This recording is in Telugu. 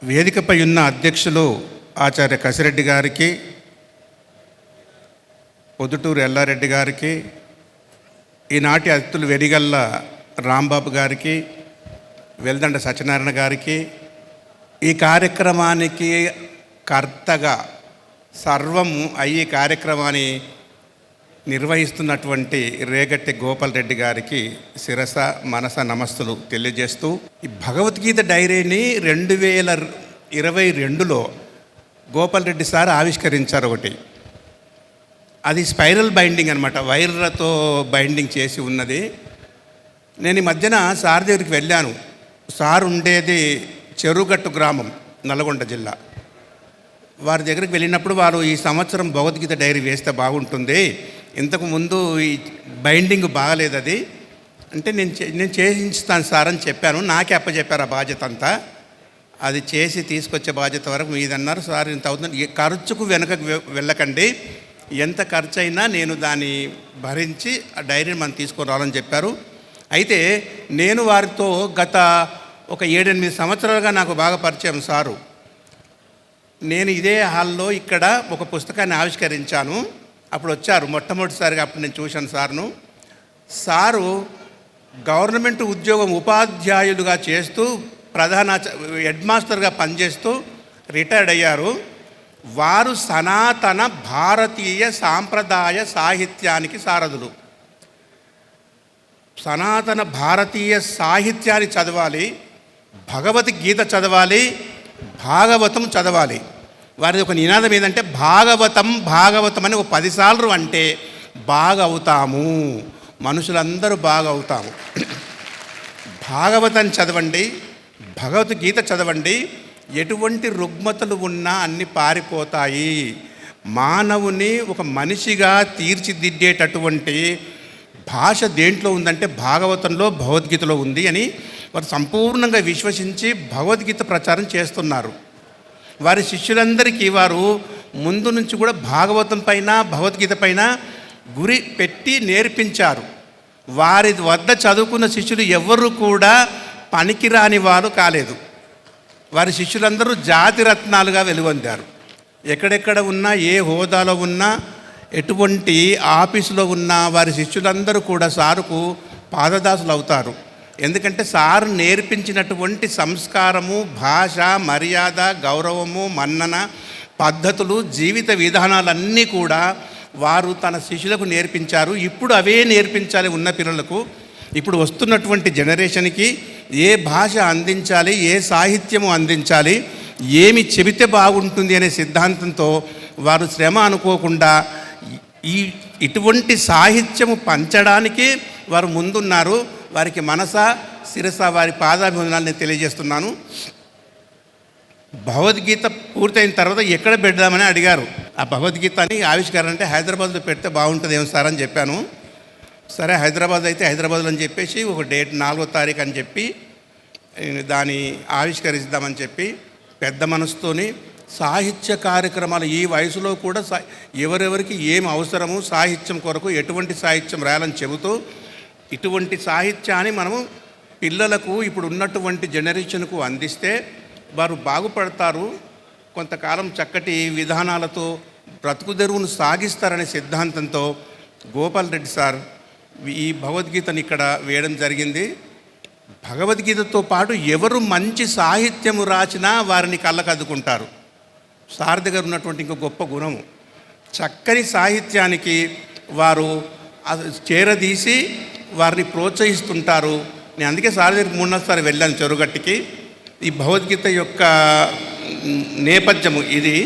వేదికపై ఉన్న అధ్యక్షులు ఆచార్య కసిరెడ్డి గారికి, పొద్దుటూరు ఎల్లారెడ్డి గారికి, ఈనాటి అతిథులు వెరిగల్ల రాంబాబు గారికి, వెల్దండ సత్యనారాయణ గారికి, ఈ కార్యక్రమానికి కర్తగా సర్వము అయ్యి కార్యక్రమాన్ని నిర్వహిస్తున్నటువంటి రేగట్టి గోపాల్ రెడ్డి గారికి శిరస మనస నమస్తులు తెలియజేస్తూ, ఈ భగవద్గీత డైరీని 2022లో గోపాల్ రెడ్డి సార్ ఆవిష్కరించారు. ఒకటి అది స్పైరల్ బైండింగ్ అనమాట, వైర్లతో బైండింగ్ చేసి ఉన్నది. నేను ఈ మధ్యన సార్ దగ్గరికి వెళ్ళాను. సార్ ఉండేది చెరుగట్టు గ్రామం, నల్గొండ జిల్లా. వారి దగ్గరికి వెళ్ళినప్పుడు వారు ఈ సంవత్సరం భగవద్గీత డైరీ వేస్తే బాగుంటుంది, ఇంతకుముందు ఈ బైండింగ్ బాగలేదు అది అంటే నేను చేయించుతాను సార్ అని చెప్పాను. నాకే అప్పచెప్పారు ఆ బాధ్యత అంతా. అది చేసి తీసుకొచ్చే బాధ్యత వరకు మీదన్నారు. సార్ ఇంత అవుతుంది, ఖర్చుకు వెనకకు వెళ్ళకండి, ఎంత ఖర్చు అయినా నేను దాన్ని భరించి ఆ డైరీని మనం తీసుకొని రావాలని చెప్పారు. అయితే నేను వారితో గత ఒక 7-8 సంవత్సరాలుగా నాకు బాగా పరిచయం సారు. నేను ఇదే హాల్లో ఇక్కడ ఒక పుస్తకాన్ని ఆవిష్కరించాను. అప్పుడు వచ్చారు మొట్టమొదటిసారిగా, అప్పుడు నేను చూశాను సార్ను. సారు గవర్నమెంట్ ఉద్యోగం ఉపాధ్యాయులుగా చేస్తూ ప్రధాన హెడ్ మాస్టర్గా పనిచేస్తూ రిటైర్డ్ అయ్యారు. వారు సనాతన భారతీయ సాంప్రదాయ సాహిత్యానికి సారథులు. సనాతన భారతీయ సాహిత్యాన్ని చదవాలి, భగవద్గీత చదవాలి, భాగవతం చదవాలి. వారిది ఒక నినాదం ఏంటంటే భాగవతం భాగవతం అని ఒక 10 సార్లు అంటే బాగా అవుతాము, మనుషులందరూ బాగా అవుతాము. భాగవతం చదవండి, భగవద్గీత చదవండి, ఎటువంటి రుగ్మతలు ఉన్నా అన్నీ పారిపోతాయి. మానవుని ఒక మనిషిగా తీర్చిదిద్దేటటువంటి భాష దేంట్లో ఉందంటే భాగవతంలో, భగవద్గీతలో ఉంది అని వారు సంపూర్ణంగా విశ్వసించి భగవద్గీత ప్రచారం చేస్తున్నారు. వారి శిష్యులందరికీ వారు ముందు నుంచి కూడా భాగవతం పైన, భగవద్గీత పైన గురి పెట్టి నేర్పించారు. వారి వద్ద చదువుకున్న శిష్యులు ఎవరు కూడా పనికిరాని వారు కాలేదు. వారి శిష్యులందరూ జాతి రత్నాలుగా వెలుగొందారు. ఎక్కడెక్కడ ఉన్నా, ఏ హోదాలో ఉన్నా, ఎటువంటి ఆఫీసులో ఉన్నా వారి శిష్యులందరూ కూడా సారుకు పాదదాసులు అవుతారు. ఎందుకంటే సారు నేర్పించినటువంటి సంస్కారము, భాష, మర్యాద, గౌరవము, మన్నన, పద్ధతులు, జీవిత విధానాలన్నీ కూడా వారు తన శిష్యులకు నేర్పించారు. ఇప్పుడు అవే నేర్పించాలి ఉన్న పిల్లలకు. ఇప్పుడు వస్తున్నటువంటి జనరేషన్కి ఏ భాష అందించాలి, ఏ సాహిత్యము అందించాలి, ఏమి చెబితే బాగుంటుంది అనే సిద్ధాంతంతో వారు శ్రమ అనుకోకుండా ఇటువంటి సాహిత్యము పంచడానికి వారు ముందున్నారు. వారికి మనస శిరస వారి పాదాభివందనాలు నేను తెలియజేస్తున్నాను. భగవద్గీత పూర్తయిన తర్వాత ఎక్కడ పెడదామని అడిగారు. ఆ భగవద్గీతని ఆవిష్కరణ అంటే హైదరాబాద్లో పెడితే బాగుంటుంది ఏమో సార్ అని చెప్పాను. సరే హైదరాబాద్ అయితే హైదరాబాద్లో అని చెప్పేసి ఒక డేట్ 4వ తారీఖు అని చెప్పి దాన్ని ఆవిష్కరిద్దామని చెప్పి పెద్ద మనసుతోని సాహిత్య కార్యక్రమాలు ఈ వయసులో కూడా ఎవరెవరికి ఏం అవసరము, సాహిత్యం కొరకు ఎటువంటి సాహిత్యం రాయాలని చెబుతూ ఇటువంటి సాహిత్యాన్ని మనము పిల్లలకు ఇప్పుడు ఉన్నటువంటి జనరేషన్కు అందిస్తే వారు బాగుపడతారు, కొంతకాలం చక్కటి విధానాలతో బ్రతుకుదెరువును సాగిస్తారనే సిద్ధాంతంతో గోపాల్ రెడ్డి సార్ ఈ భగవద్గీతను ఇక్కడ వేయడం జరిగింది. భగవద్గీతతో పాటు ఎవరు మంచి సాహిత్యము రాసినా వారిని కళ్ళకద్దుకుంటారు. సార్ దగ్గర ఉన్నటువంటి ఇంకో గొప్ప గుణము, చక్కని సాహిత్యానికి వారు చేరదీసి వారిని ప్రోత్సహిస్తుంటారు. నేను అందుకే సార్ దగ్గరికి 3-4 సార్లు వెళ్ళాను చెరుగట్టుకి. ఈ భగవద్గీత యొక్క నేపథ్యము ఇది.